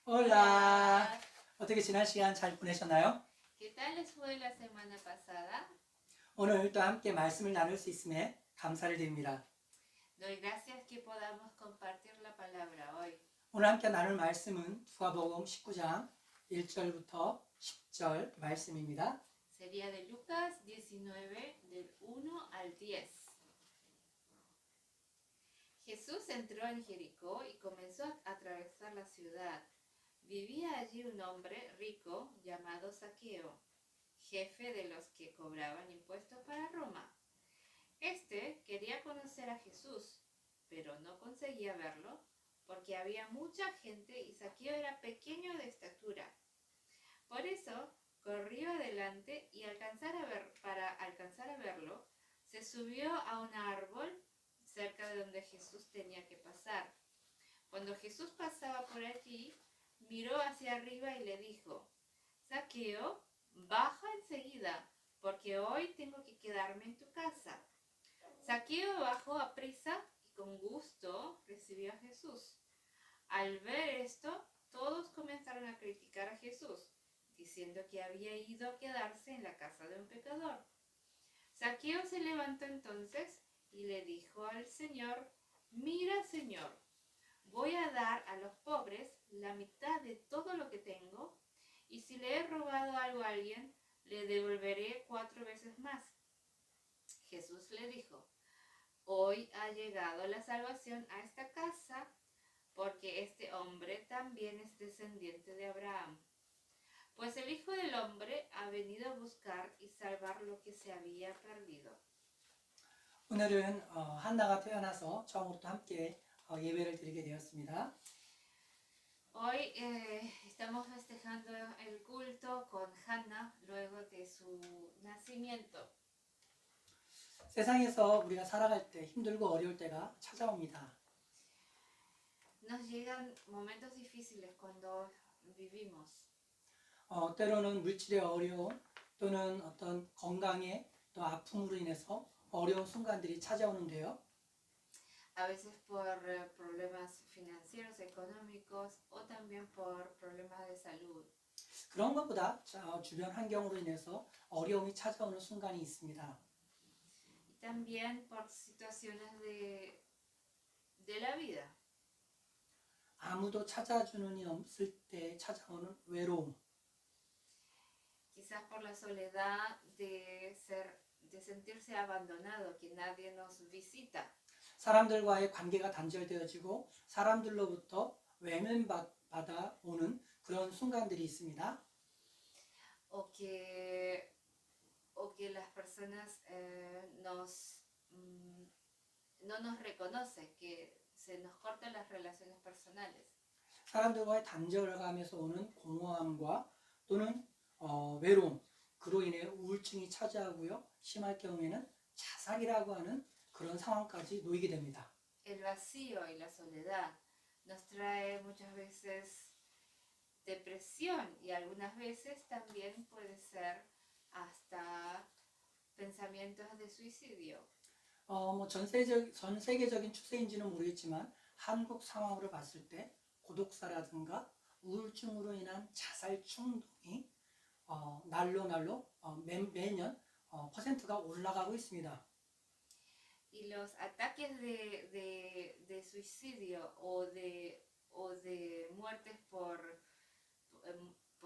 Hola. 어떻게 지난 시간 잘 보내셨나요? ¿Qué tal les fue la semana pasada? 오늘 또 함께 말씀을 나눌 수 있음에 감사를 드립니다. Doy gracias que podamos compartir la palabra hoy. 오늘 함께 나눌 말씀은 누가복음 19장 1절부터 10절 말씀입니다. Sería de Lucas 19, del 1 al 10. Jesús entró en Jericó y comenzó a atravesar la ciudad. Vivía allí un hombre rico llamado Zaqueo, jefe de los que cobraban impuestos para Roma. Este quería conocer a Jesús, pero no conseguía verlo porque había mucha gente y Zaqueo era pequeño de estatura. Por eso corrió adelante y para alcanzar a verlo, se subió a un árbol cerca de donde Jesús tenía que pasar. Cuando Jesús pasaba por allí, miró hacia arriba y le dijo: Zaqueo, baja enseguida, porque hoy tengo que quedarme en tu casa. Zaqueo bajó aprisa y con gusto recibió a Jesús. Al ver esto, todos comenzaron a criticar a Jesús, diciendo que había ido a quedarse en la casa de un pecador. Zaqueo se levantó entonces y le dijo al Señor: Mira, Señor, voy a dar a los pobres la mitad de todo lo que tengo, y si le he robado algo a alguien, le devolveré 4 veces más. Jesús le dijo: Hoy ha llegado la salvación a esta casa, porque este hombre también es descendiente de Abraham. Pues el Hijo del Hombre ha venido a buscar y salvar lo que se había perdido. 오늘은 한나가 태어나서 처음으로 또 함께 예배를 드리게 되었습니다. Hoy estamos festejando el culto con Hannah luego de su nacimiento. 세상에서 우리가 살아갈 때 힘들고 어려울 때가 찾아옵니다. Nos llegan momentos difíciles cuando vivimos. 때로는 물질의 어려움 또는 어떤 건강의 또 아픔으로 인해서 어려운 순간들이 찾아오는데요. A veces por problemas financieros, económicos o también por problemas de salud. 그런 것보다 주변 환경으로 인해서 어려움이 찾아오는 순간이 있습니다. Y también por situaciones de la vida. 아무도 찾아주는 이 없을 때 찾아오는 외로움. Quizás por la soledad de sentirse abandonado, que nadie nos visita. 사람들과의 관계가 단절되어지고 사람들로부터 외면받아 오는 그런 순간들이 있습니다. O que las personas no nos reconocen, que se nos cortan las relaciones personales. 사람들과의 단절감에서 오는 공허함과 또는 외로움, 그로 인해 우울증이 차지하고요. 심할 경우에는 자살이라고 하는 그런 상황까지 놓이게 됩니다. El vacío y la soledad nos trae muchas veces depresión y algunas veces también puede ser hasta pensamientos de suicidio. 전 세계적인 추세인지는 모르겠지만 한국 상황으로 봤을 때 고독사라든가 우울증으로 인한 자살 충동이 날로 매년 퍼센트가 올라가고 있습니다. Y los ataques de suicidio o de muertes por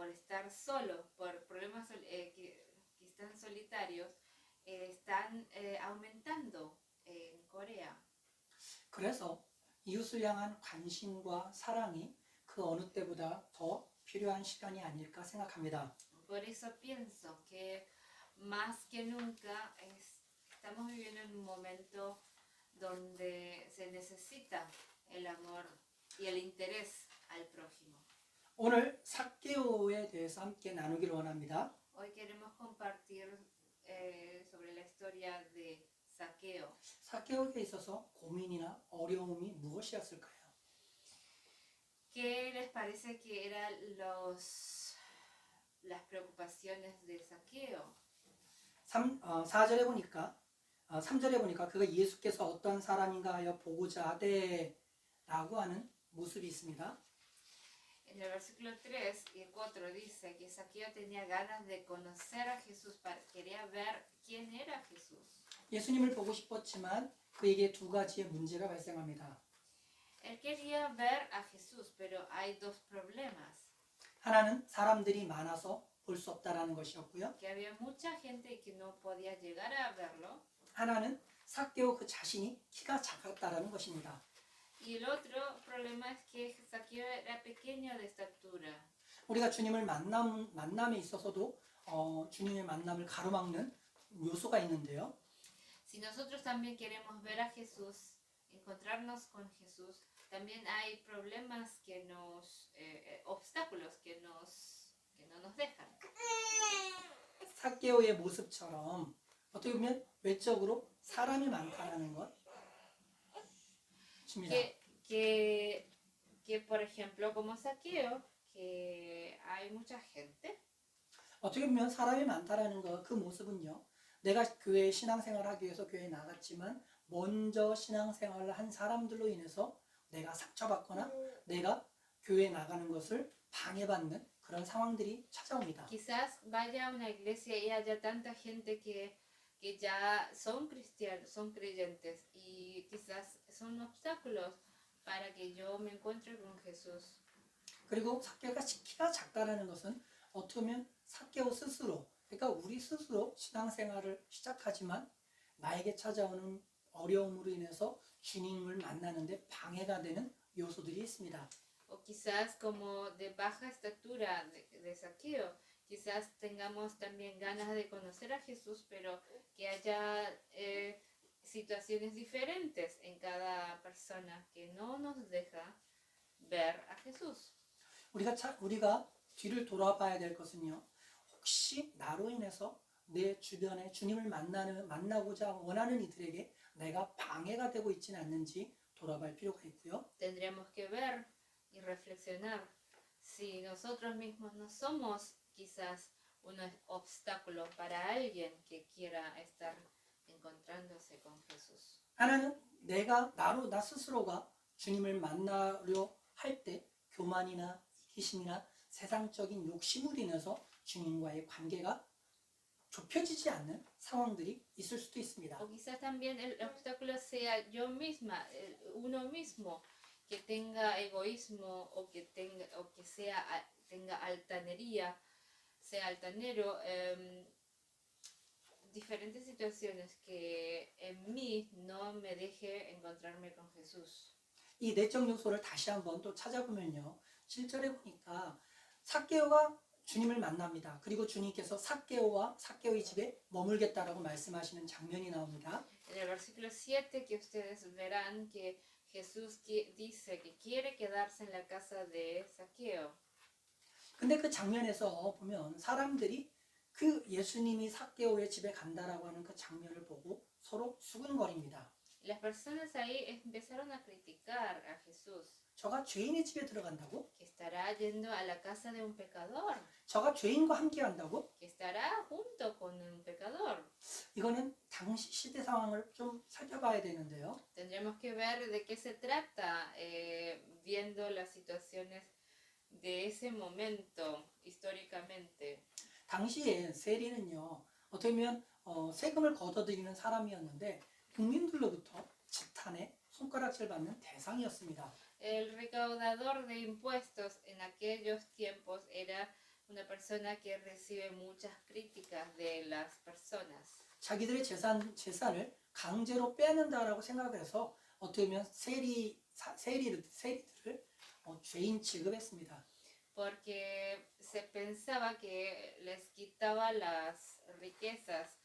estar solo, por problemas que están solitarios, están aumentando en Corea. 그래서 이웃을 향한 관심과 사랑이 그 어느 때보다 더 필요한 시간이 아닐까 생각합니다. Por eso pienso que más que nunca estamos viviendo en un momento donde se necesita el amor y el interés al prójimo. 오늘 삭개오에 대해서 함께 나누기를 원합니다. Hoy queremos compartir sobre la historia de Zaqueo. 삭개오에 있어서 고민이나 어려움이 무엇이었을까요? ¿Qué les parece que eran las preocupaciones de Zaqueo? 4절에 보니까 3절에 보니까 그가 예수께서 어떤 사람인가 하여 보고자 하되 라고 하는 모습이 있습니다. En el versículo 3 y el 4 dice que Zaqueo tenía ganas de conocer a Jesús, quería ver quién era Jesús. 예수님을 보고 싶었지만 그에게 두 가지의 문제가 발생합니다. Él quería ver a Jesús, pero hay dos problemas. 하나는 사람들이 많아서 볼 수 없다라는 것이었고요. Que había mucha gente y que no podía llegar a verlo. 하나는 삭개오 그 자신이 키가 작았다라는 것입니다. Y el otro problema es que Zaqueo era pequeño de estatura. 우리가 주님을 만남에 있어서도 주님의 만남을 가로막는 요소가 있는데요. Si nosotros también queremos ver a Jesús, encontrarnos con Jesús, también hay problemas que obstáculos que no nos dejan. 삭개오의 모습처럼 어떻게 보면 외적으로 사람이 많다라는 것입니다. Que por ejemplo, como Zaqueo, que hay mucha gente. 어떻게 보면 사람이 많다라는 그 모습은요. 내가 교회에 신앙생활을 하기 위해서 교회에 나갔지만 먼저 신앙생활을 한 사람들로 인해서 내가 상처받거나 내가 교회에 나가는 것을 방해받는 그런 상황들이 찾아옵니다. Quizás vaya a una iglesia y haya tanta gente que ya son cristianos, son creyentes y quizás son obstáculos para que yo me encuentre con Jesús. 그리고 삭개오가 키가 작다라는 것은 어떻게 보면 삭개오 스스로 그러니까 우리 스스로 신앙생활을 시작하지만 나에게 찾아오는 어려움으로 인해서 주님을 만나는데 방해가 되는 요소들이 있습니다. O quizás como de baja estatura de Zaqueo, quizás tengamos también ganas de conocer a Jesús, pero que haya situaciones diferentes en cada persona que no nos deja ver a Jesús. 우리가 뒤를 돌아봐야 될 것은요. 혹시 나로 인해서 내 주변에 주님을 만나고자 원하는 이들에게 내가 방해가 되고 있지는 않는지 돌아볼 필요가 있고요. Tendríamos que ver y reflexionar si nosotros mismos no somos quizás un obstáculo para alguien que quiera estar encontrándose con Jesús. 하나는 나 스스로가 주님을 만나려 할 때 교만이나 이기심이나 세상적인 욕심으로 인해서 주님과의 관계가 좁혀지지 않는 상황들이 있을 수도 있습니다. O quizás también el obstáculo sea yo misma, uno mismo, que tenga egoísmo o que tenga altanería, sea altanero, diferentes situaciones que en mí no me deje encontrarme con Jesús. 이 내적 요소를 다시 한번 또 찾아보면요. 7절에 보니까 삭개오가 주님을 만납니다. 그리고 주님께서 삭개오와 삭개오의 집에 머물겠다라고 말씀하시는 장면이 나옵니다. En el versículo 7 que ustedes verán que Jesús dice que quiere quedarse en la casa de Zaqueo. 근데 그 장면에서 보면 사람들이 그 예수님이 삭개오의 집에 간다라고 하는 그 장면을 보고 서로 수근거립니다. Las personas ahí empezaron a criticar a Jesús. 저가 죄인의 집에 들어간다고? Que estará yendo a la casa de un pecador. 저가 죄인과 함께 한다고? Que estará junto con un pecador. 이거는 당시 시대 상황을 좀 살펴봐야 되는데요. Tendremos que ver de qué se trata viendo las situaciones de ese momento históricamente. 당시에 세리는요. 어떻게 보면 세금을 걷어들이는 사람이었는데 국민들로부터 지탄에 손가락질 받는 대상이었습니다. El recaudador de impuestos en aquellos tiempos era una persona que recibe muchas críticas de las personas. 자기들의 재산을 강제로 빼앗는다라고 생각해서 어떻게 보면 세리들을 죄인 취급했습니다. Porque se pensaba que les quitaba las riquezas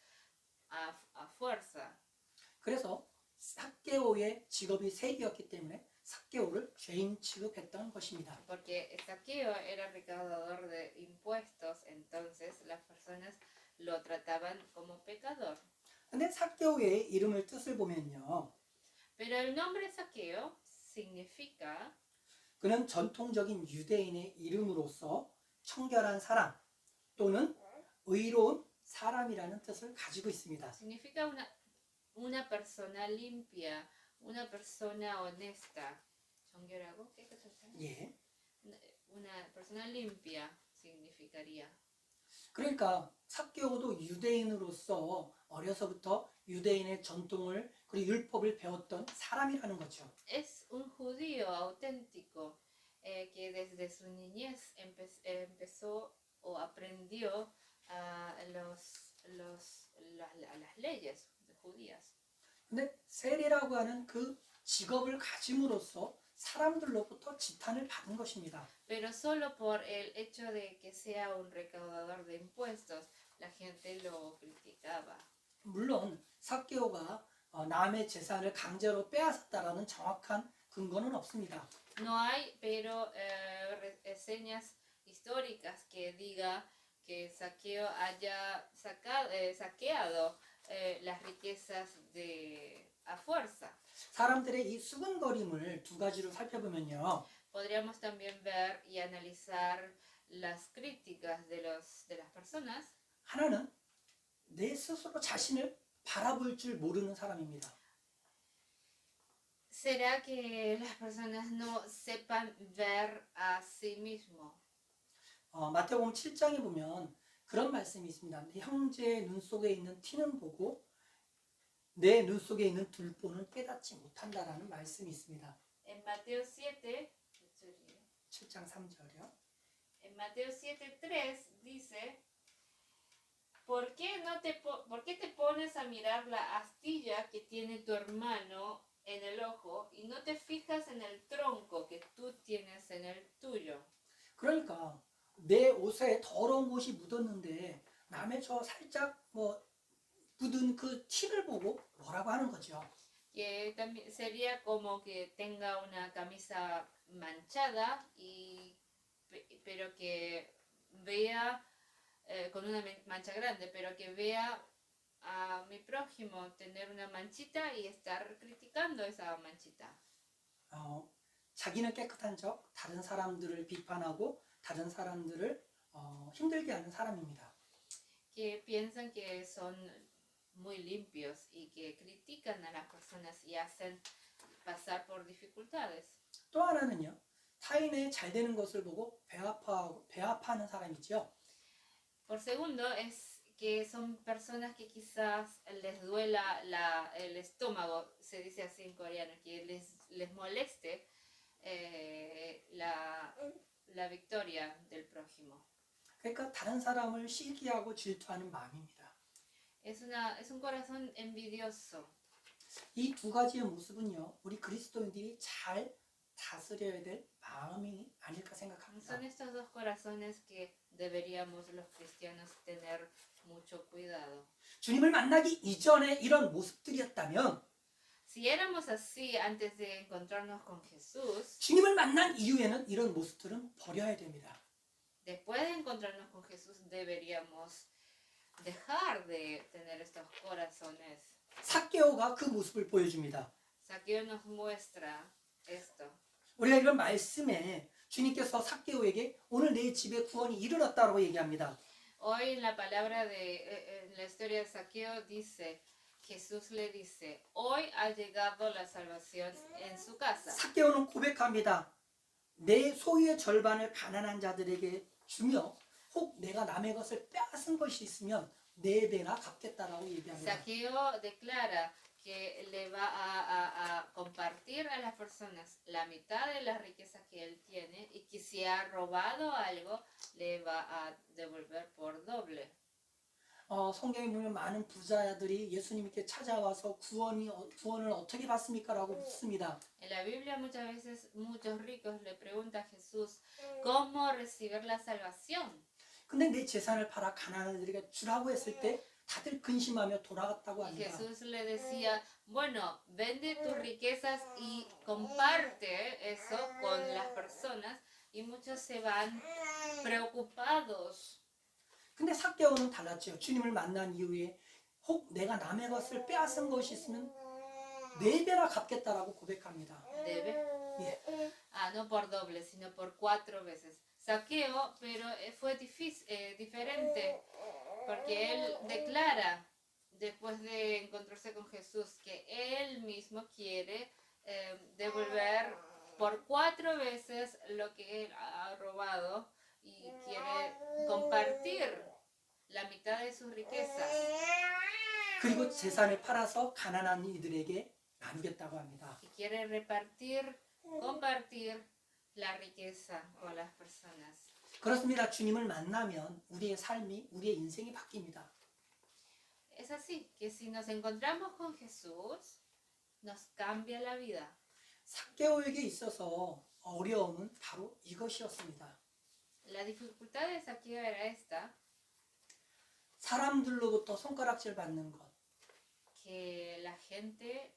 a fuerza. 그래서 삭개오의 직업이 세리였기 때문에 삭개오를 죄인 취급했던 것입니다. Porque Zaqueo era recaudador de impuestos, entonces las personas lo trataban como pecador. 근데 삭개오의 이름을 뜻을 보면요. Pero el nombre Zaqueo significa 그는 전통적인 유대인의 이름으로서 청결한 사람 또는 의로운 사람이라는 뜻을 가지고 있습니다. significa una persona limpia, una persona honesta. 정결하고 깨끗한 사람. 예. una persona limpia significaría. 그러니까 삭개오도 유대인으로서 어려서부터 유대인의 전통을 그리고 율법을 배웠던 사람이라는 거죠. Es un judío auténtico que desde su niñez empezó o aprendió las leyes judías. 근데 세리라고 하는 그 직업을 가짐으로써 사람들로부터 지탄을 받은 것입니다. Pero solo por el hecho de que sea un recaudador de impuestos, la gente lo criticaba. 물론 삭개오가 남의 재산을 강제로 빼앗았다라는 정확한 근거는 없습니다. No hay, pero señas históricas que diga que Saqueo haya saqueado las riquezas a fuerza. 사람들의 이 수근거림을 두 가지로 살펴보면요. Podríamos también ver y analizar las críticas de las personas. 하나는 내 스스로 자신을 바라볼 줄 모르는 사람입니다. ¿Será que las personas no sepan ver a sí mismo? 마태복음 7장에 보면 그런 말씀이 있습니다. 내 형제의 눈 속에 있는 티는 보고 내 눈 속에 있는 들보는 깨닫지 못한다라는 말씀이 있습니다. En Mateo 7, 7장 3절이요. en Mateo 7:3 dice, ¿por qué te pones a mirar la astilla que tiene tu hermano en el ojo y no te fijas en el tronco que tú tienes en el tuyo? 그러니까 내 옷에 더러운 것이 묻었는데 남의 저 살짝 묻은 그 티를 보고 뭐라고 하는 거죠. Que también sería como que tenga una camisa manchada pero que vea con una mancha grande, pero que vea a mi prójimo tener una manchita y estar criticando esa manchita. 자기는 깨끗한 척 다른 사람들을 비판하고 다른 사람들을 힘들게 하는 사람입니다. Que piensan que son muy limpios y que critican a las personas y hacen pasar por dificultades. 또 하나는요. 타인의 잘 되는 것을 보고 배 아파하는 사람이죠. Por segundo, es que son personas que quizás les duela el estómago, se dice así en coreano, que les moleste la victoria del prójimo. 그러니까 다른 사람을 시기하고 질투하는 마음입니다. Es un corazón envidioso. 이 두 가지의 모습은요. 우리 그리스도인들이 잘 다스려야 될 마음이 아닐까 생각합니다. Son estos dos corazones que deberíamos los cristianos tener mucho cuidado. 주님을 만나기 이전에 이런 모습들이었다면 Si éramos así antes de encontrarnos con Jesús, 주님을 만난 이후에는 이런 모습들은 버려야 됩니다. después de encontrarnos con Jesús deberíamos dejar de tener estos corazones. 삭개오가 그 모습을 보여줍니다. Saqueo nos muestra esto. 우리가 이런 말씀에 주님께서 삭개오에게 오늘 내 집에 구원이 이르렀다고 얘기합니다. Hoy en la palabra en la historia de Saqueo dice, Jesús le dice, hoy ha llegado la salvación en su casa. 삭개오는 고백합니다. 내 소유의 절반을 가난한 자들에게 주며 혹 내가 남의 것을 빼앗은 것이 있으면 4배나 갚겠다라고 얘기합니다. Saqueo declara que le va a compartir a las personas la mitad de las riquezas que él tiene y que si ha robado algo le va a devolver por doble. 성경에 보면 많은 부자들이 예수님께 찾아와서 구원을 어떻게 받습니까? 라고 묻습니다. En la Biblia muchas veces muchos ricos le preguntan a Jesús cómo recibir la salvación. 근데 내 재산을 팔아 가난한들에게 주라고 했을 때 다들 근심하며 돌아갔다고 Y 합니다. Jesús le decía, bueno, vende tus riquezas y comparte eso con las personas y muchos se van preocupados. 근데 삭개오는 달랐죠. 주님을 만난 이후에 혹 내가 남의 것을 빼앗은 것이 있으면 4배나 갚겠다라고 고백합니다. Debe. 예. No por doble, sino por 4 veces. Saqueo, pero fue diferente, porque él declara, después de encontrarse con Jesús, que él mismo quiere devolver por 4 veces lo que él ha robado y quiere compartir la mitad de sus riquezas. 그리고 재산을 팔아서 가난한 이들에게 나누겠다고 합니다. Y quiere repartir, compartir la riqueza con las personas. 그렇습니다. 주님을 만나면 우리의 삶이, 우리의 인생이 바뀝니다. Es así, que si nos encontramos con Jesús, nos cambia la vida. 삭개오에게 있어서 어려움은 바로 이것이었습니다. La dificultad de Zaqueo era esta, 사람들로부터 손가락질 받는 것, que la gente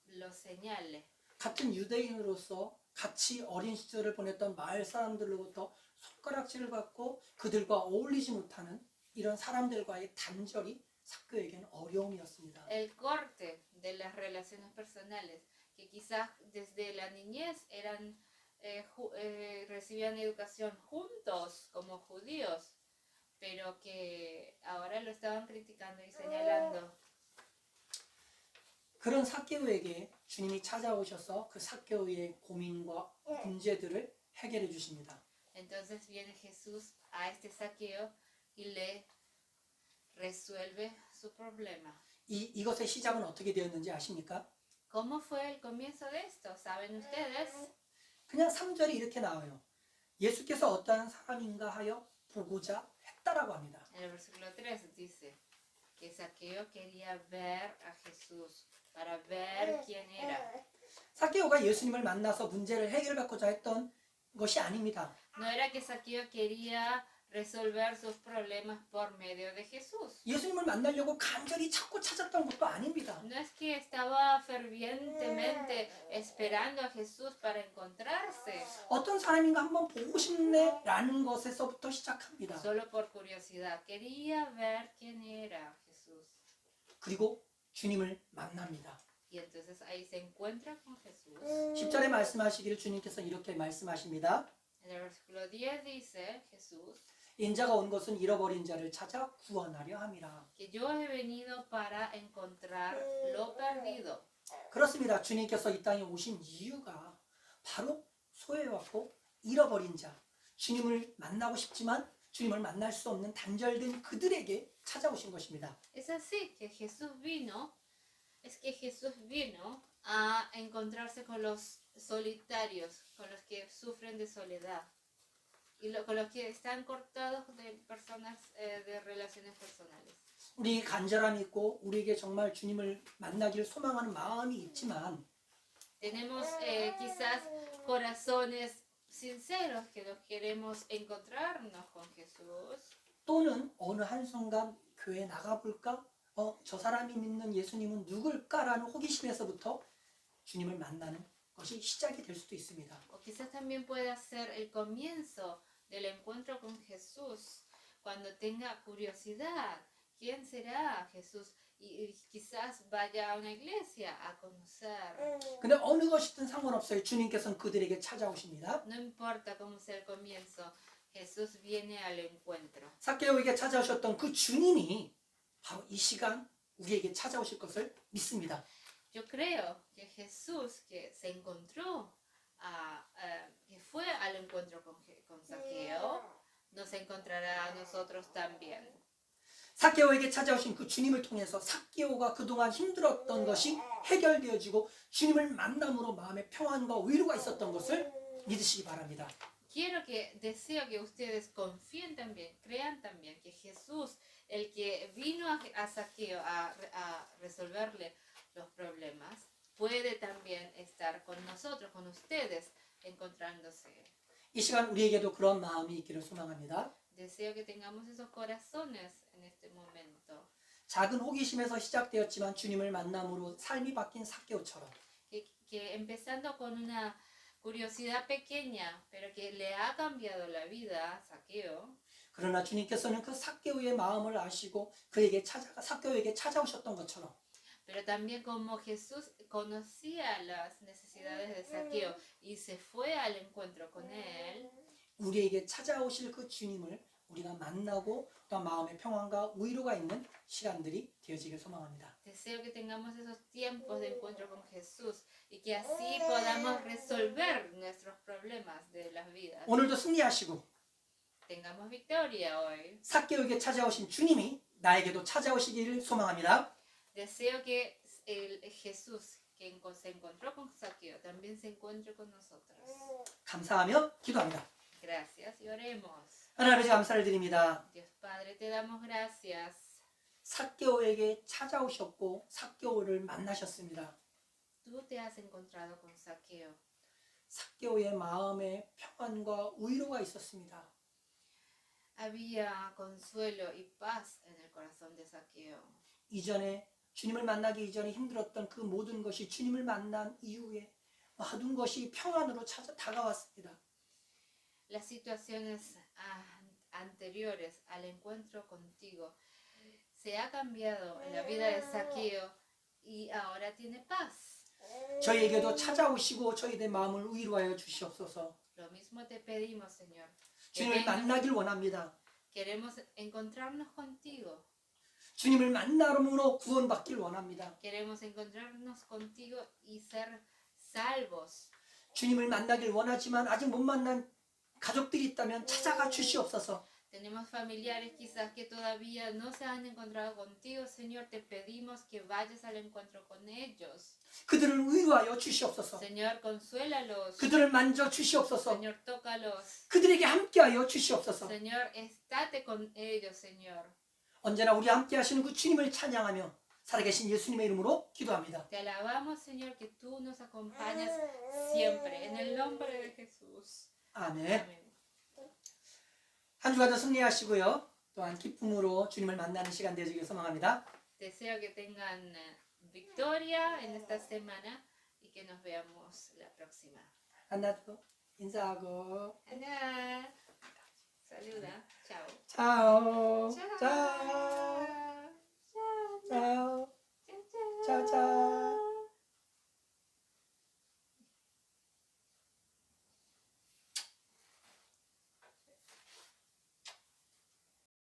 lo señale. 같은 유대인으로서 같이 어린 시절을 보냈던 마을 사람들로부터 손가락질을 받고 그들과 어울리지 못하는 이런 사람들과의 단절이 삭개오에게는 어려움이었습니다. El corte de las relaciones personales, que quizás desde la niñez recibían educación juntos como judíos, pero que ahora lo estaban criticando y señalando. 그런 삭개오에게 주님이 찾아오셔서 그 삭개오의 고민과 문제들을 해결해 주십니다. Entonces viene Jesús a este Zaqueo y le resuelve su problema. 이것의 시작은 어떻게 되었는지 아십니까? ¿Cómo fue el comienzo de esto? ¿Saben ustedes? 그냥 3절이 이렇게 나와요. 예수께서 어떠한 사람인가 하여 보고자 했다라고 합니다. En el versículo 3 dice que Zaqueo quería ver a Jesús para ver quién era. 삭개오가 예수님을 만나서 문제를 해결받고자 했던 것이 아닙니다. No era que Zaqueo quería resolver sus problemas por medio de Jesús. 예수님을 만나려고 간절히 찾고 찾았던 것도 아닙니다. No es que estaba fervientemente esperando a Jesús para encontrarse, 어떤 사람인가 한번 보고 싶네라는 것에서부터 시작합니다. solo por curiosidad. Quería ver quién era Jesús. 그리고 주님을 만납니다. Y entonces ahí se encuentra con Jesús. 10절에 말씀하시기를 주님께서 이렇게 말씀하십니다. En el versículo 10 dice Jesús 인자가 온 것은 잃어버린 자를 찾아 구원하려 함이라. que yo he venido para encontrar lo perdido. 그렇습니다. 주님께서 이 땅에 오신 이유가 바로 소외받고 잃어버린 자, 주님을 만나고 싶지만 주님을 만날 수 없는 단절된 그들에게 찾아오신 것입니다. Es así que Jesús vino a encontrarse con los solitarios, con los que sufren de soledad y con los que están cortados de personas, de relaciones personales. 우리 간절함이 있고 우리에게 정말 주님을 만나기를 소망하는 마음이 있지만 Tenemos quizás corazones sinceros que nos queremos encontrarnos con Jesús. 또는 어느 한순간 교회 나가볼까? 저 사람이 믿는 예수님은 누굴까라는 호기심에서부터 주님을 만나는 것이 시작이 될 수도 있습니다. O quizás también pueda ser el comienzo del encuentro con Jesús, cuando tenga curiosidad, ¿quién será Jesús? Y quizás vaya a una iglesia a conocer. 근데 어느 것이든 상관없어요. 주님께서는 그들에게 찾아오십니다. No importa cómo sea el comienzo, Jesús viene al encuentro. 삭개오에게 찾아오셨던 그 주님이 바로 이 시간 우리에게 찾아오실 것을 믿습니다. Yo creo que Jesús que se encontró, que fue al encuentro con Zaqueo, nos encontrará a nosotros también. 삭개오에게 찾아오신 그 주님을 통해서 삭개오가 그동안 힘들었던 것이 해결되어지고 주님을 만남으로 마음의 평안과 위로가 있었던 것을 믿으시기 바랍니다. Deseo que ustedes confíen también, crean también que Jesús, el que vino a Zaqueo a resolverle los problemas, puede también estar con nosotros, con ustedes, encontrándose. 이 시간 우리에게도 그런 마음이 있기를 소망합니다. Deseo que tengamos esos corazones en este momento. 작은 호기심에서 시작되었지만 주님을 만남으로 삶이 바뀐 삭개오처럼 Que empezando con una curiosidad pequeña, pero que le ha cambiado la vida a Zaqueo, 그러나 주님께서는 그 삭개오의 마음을 아시고 삭개오에게 찾아오셨던 것처럼 pero también como Jesús conocía las necesidades de Zaqueo y se fue al encuentro con él, 우리에게 찾아오실 그 주님을 우리가 만나고 또 마음의 평안과 위로가 있는 시간들이 되어지길 소망합니다. Deseo que tengamos esos tiempos de encuentro con Jesús y que así podamos resolver nuestros problemas de las vidas. 오늘도 승리하시고 Tengamos victoria hoy. 삭개오에게 찾아오신 주님이 나에게도 찾아오시기를 소망합니다. Deseo que el Jesús que se encontró con Saqueo también se encuentre con nosotros. 감사하며 기도합니다. Gracias y oremos. 하나님 아버지 감사를 드립니다. Dios Padre, te damos gracias. 삭개오에게 찾아오셨고 삭개오를 만나셨습니다. Tú te has encontrado con Saqueo. 삭개오의 마음에 평안과 위로가 있었습니다. Había consuelo y paz en el corazón de Saqueo. 이전에 주님을 만나기 이전에 힘들었던 그 모든 것이 주님을 만난 이후에 모든 것이 평안으로 다가왔습니다. Las situaciones anteriores al encuentro contigo se ha cambiado en la vida de Saqueo y ahora tiene paz. 저희에게도 찾아오시고 저희의 마음을 위로하여 주시옵소서. Lo mismo te pedimos, Señor. 주님을 만나길 원합니다. Queremos encontrarnos contigo. 주님을 만남으로 구원받길 원합니다. Queremos encontrarnos contigo y ser salvos. 주님을 만나길 원하지만 아직 못 만난 가족들이 있다면 찾아가 주시옵소서. Tenemos familiares quizás que todavía no se han encontrado contigo, Señor. Te pedimos que vayas al encuentro con ellos. 그들을 위로하여 주시옵소서. Señor, consuélalos. 그들을 만져 주시옵소서. Señor, tócalos. 그들에게 함께하여 주시옵소서. Señor, estate con ellos, Señor. 언제나 우리 함께 하시는 그 주님을 찬양하며 살아계신 예수님의 이름으로 기도합니다. Te alabamos, Señor, que tú nos acompañas siempre. En el nombre de Jesús. 아멘. Amén. 한 주간도 승리하시고요. 또한 기쁨으로 주님을 만나는 시간 되시길 소망합니다. Deseo que tengan victoria en esta semana y que nos veamos la próxima. 하나도 인사하고 Ana, saluda. Chao. 차오.